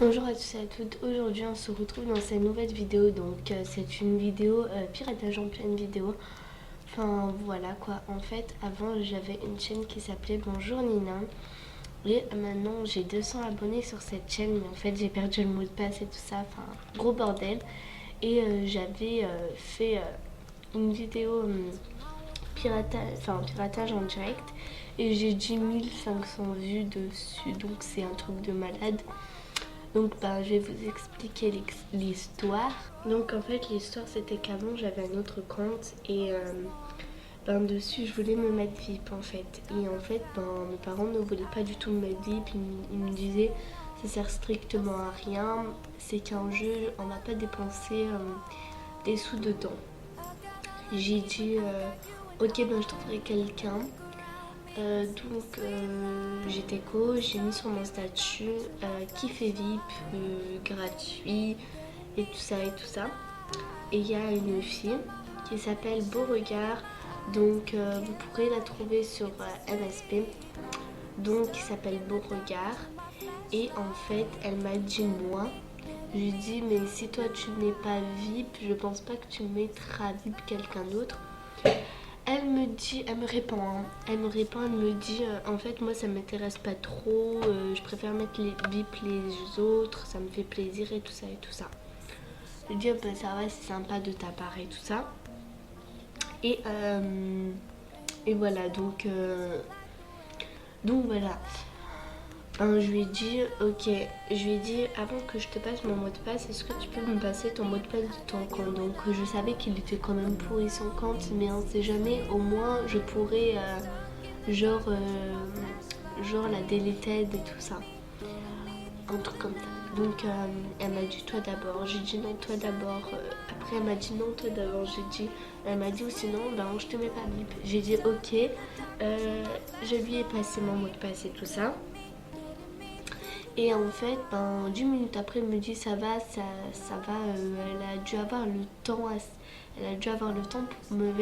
Bonjour à tous et à toutes, aujourd'hui on se retrouve dans cette nouvelle vidéo, donc c'est une vidéo piratage en pleine vidéo. Enfin voilà quoi, en fait avant j'avais une chaîne qui s'appelait Bonjour Nina et maintenant j'ai 200 abonnés sur cette chaîne, mais en fait j'ai perdu le mot de passe et tout ça, enfin gros bordel. Et j'avais fait une vidéo piratage en direct et j'ai 10 500 vues dessus, donc c'est un truc de malade. Donc je vais vous expliquer l'histoire. Donc en fait l'histoire c'était qu'avant j'avais un autre compte et dessus je voulais me mettre VIP en fait. Et en fait mes parents ne voulaient pas du tout me mettre VIP, ils me disaient ça sert strictement à rien, c'est qu'un jeu, on va pas dépenser des sous dedans. J'ai dit ok je trouverai quelqu'un. J'étais coach, j'ai mis sur mon statut qui fait VIP, gratuit et tout ça et tout ça. Et il y a une fille qui s'appelle Beauregard, donc vous pourrez la trouver sur MSP, donc qui s'appelle Beauregard. Et en fait elle m'a dit moi, je lui ai dit mais si toi tu n'es pas VIP, je pense pas que tu mettras VIP quelqu'un d'autre. Elle me dit, elle me répond, hein. Elle me dit en fait moi ça m'intéresse pas trop, je préfère mettre les bip les autres, ça me fait plaisir et tout ça et tout ça. Je lui dis bah ça va, c'est sympa de ta part et tout ça. Et, voilà donc voilà. Je lui ai dit ok, je lui ai dit avant que je te passe mon mot de passe, est-ce que tu peux me passer ton mot de passe de ton compte. Donc je savais qu'il était quand même pourri son compte, mais on sait jamais, au moins je pourrais genre la deleted et tout ça, un truc comme ça. Donc elle m'a dit toi d'abord, j'ai dit non toi d'abord, après elle m'a dit non toi d'abord, elle m'a dit ou sinon je te mets pas bip. J'ai dit ok, je lui ai passé mon mot de passe et tout ça. Et en fait, 10 minutes après, elle me dit ça va, ça va, elle a dû avoir le temps, elle a dû avoir le temps pour me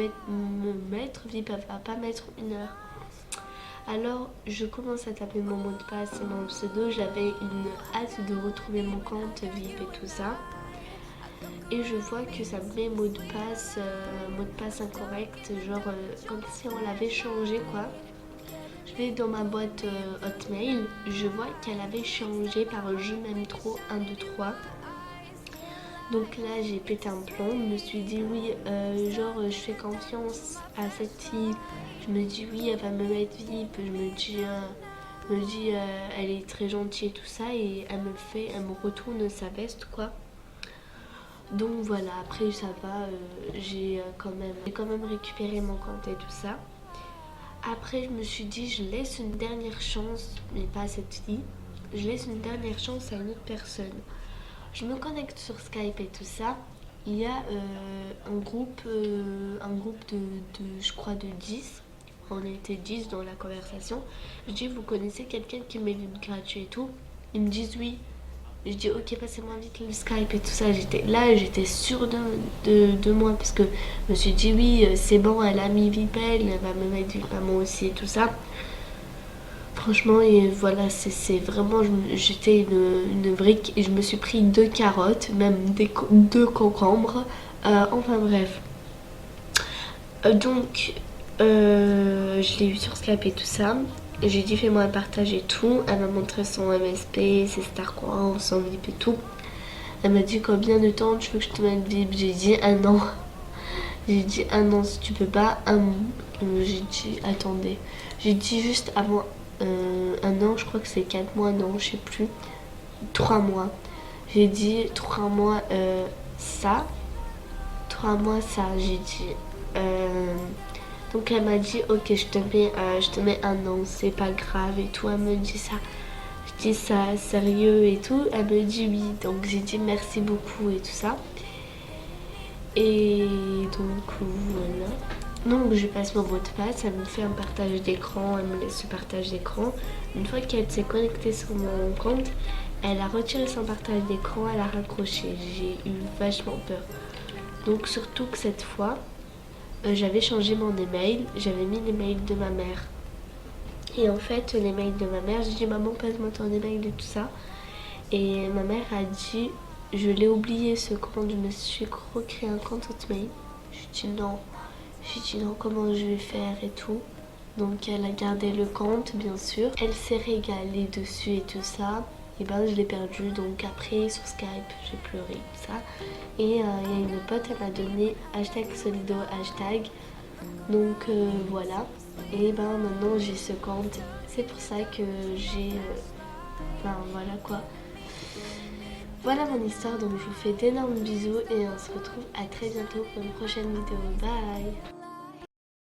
mettre VIP, elle va pas mettre 1 heure. Alors, je commence à taper mon mot de passe et mon pseudo, j'avais une hâte de retrouver mon compte VIP et tout ça. Et je vois que ça me met mot de passe incorrect, genre comme si on l'avait changé quoi. Je vais dans ma boîte Hotmail, je vois qu'elle avait changé par je m'aime trop 1, 2, 3. Donc là j'ai pété un plomb, je me suis dit oui, je fais confiance à cette fille. Je me dis oui, elle va me mettre VIP, je me dis elle est très gentille et tout ça, et elle me retourne sa veste quoi. Donc voilà, après ça va, j'ai quand même récupéré mon compte et tout ça. Après, je me suis dit, je laisse une dernière chance, mais pas à cette fille. Je laisse une dernière chance à une autre personne. Je me connecte sur Skype et tout ça. Il y a un groupe je crois, de 10. On était 10 dans la conversation. Je dis, vous connaissez quelqu'un qui met du gratuit et tout? Ils me disent oui. Je dis ok, passez-moi vite le Skype et tout ça. J'étais sûre de moi, parce que je me suis dit oui, c'est bon, elle a mis Vipel, elle va me mettre du moi aussi et tout ça. Franchement, et voilà, c'est vraiment, j'étais une vraie, et je me suis pris 2 carottes, même 2 concombres. Enfin bref. Je l'ai eu sur Skype et tout ça. J'ai dit fais-moi un partage et tout. Elle m'a montré son MSP, ses Starcoin, son VIP et tout. Elle m'a dit combien de temps tu veux que je te mette VIP. J'ai dit 1 an. J'ai dit 1 an si tu peux pas. J'ai dit attendez. J'ai dit juste avant 1 an, je crois que c'est 4 mois, non, je sais plus. 3 mois. J'ai dit 3 mois ça. 3 mois ça. J'ai dit. Donc elle m'a dit ok, je te mets 1 an, c'est pas grave et tout. Elle me dit ça. Je dis ça sérieux et tout. Elle me dit oui. Donc j'ai dit merci beaucoup et tout ça. Et donc voilà. Donc je passe mon mot de passe, elle me fait un partage d'écran, elle me laisse ce partage d'écran. Une fois qu'elle s'est connectée sur mon compte, elle a retiré son partage d'écran, elle a raccroché. J'ai eu vachement peur. Donc surtout que cette fois, j'avais changé mon email, j'avais mis l'email de ma mère. Et en fait, l'email de ma mère, j'ai dit maman, passe-moi ton email et tout ça. Et ma mère a dit, je l'ai oublié ce compte, je me suis recréé un compte Hotmail. J'ai dit non, comment je vais faire et tout. Donc elle a gardé le compte bien sûr. Elle s'est régalée dessus et tout ça. Et ben je l'ai perdu, donc après sur Skype j'ai pleuré tout ça. Et il y a une pote, elle m'a donné #solido hashtag. Donc voilà. Et ben maintenant j'ai ce compte. C'est pour ça que j'ai... Enfin voilà quoi. Voilà mon histoire, donc je vous fais d'énormes bisous et on se retrouve à très bientôt pour une prochaine vidéo. Bye!